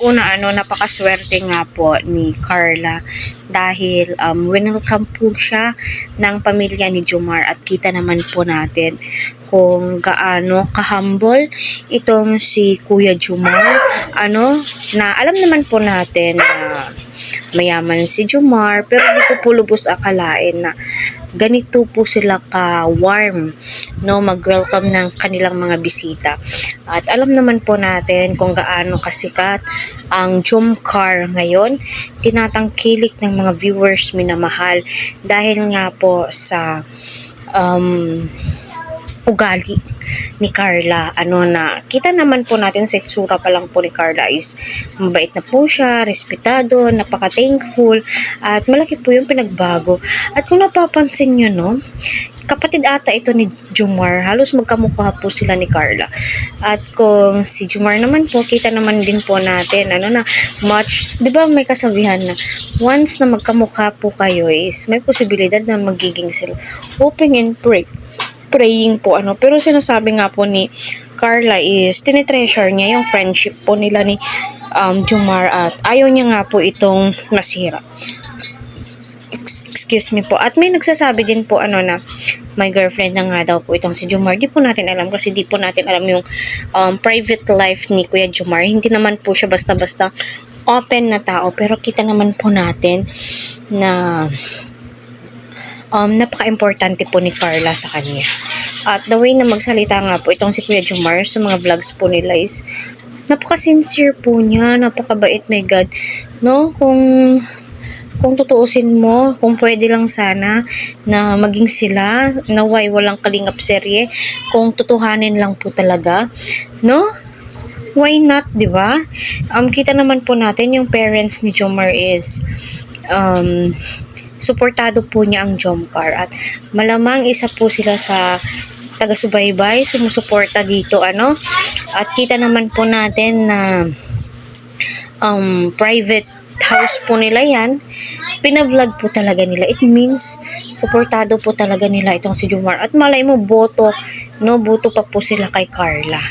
unang-una, napakaswerte nga po ni Carla dahil welcome po siya ng pamilya ni Jomar at kita naman po natin kung gaano ka-humble itong si Kuya Jomar. Na alam naman po natin na mayaman si Jomar, pero di ko po lubos akalain na ganito po sila ka-warm, mag-welcome ng kanilang mga bisita. At alam naman po natin kung gaano kasikat ang Jomcar ngayon, tinatangkilik ng mga viewers minamahal dahil nga po sa ugali ni Carla. Na kita naman po natin sa itsura pa lang po ni Carla is mabait na po siya, respetado, napaka-thankful, at malaki po yung pinagbago. At kung napapansin nyo, kapatid ata ito ni Jomar, halos magkamukha po sila ni Carla. At kung si Jomar naman po, kita naman din po natin, much, di ba may kasabihan na once na magkamukha po kayo is may posibilidad na magiging sila hoping and praying po pero sinasabi nga po ni Carla is tinitreasure niya yung friendship po nila ni Jomar at ayaw niya nga po itong masira. Excuse me po. At may nagsasabi din po na may girlfriend na nga daw po itong si Jomar. Di po natin alam kasi di po natin alam yung private life ni Kuya Jomar. Hindi naman po siya basta-basta open na tao, pero kita naman po natin na napaka-importante po ni Carla sa kanya. At the way na magsalita nga po itong si Kuya Jomar sa mga vlogs po nila is napaka-sincere po niya, napakabait, my God. Kung tutuusin mo, kung pwede lang sana na maging sila, naway walang kalingap serye, kung tutuhanin lang po talaga, why not, di ba? Kita naman po natin yung parents ni Jomar is suportado po niya ang Jomcar at malamang isa po sila sa taga-subaybay, sumusuporta dito at kita naman po natin na private house po nila yan, pinavlog po talaga nila. It means suportado po talaga nila itong si Jomar at malay mo boto pa po sila kay Carla.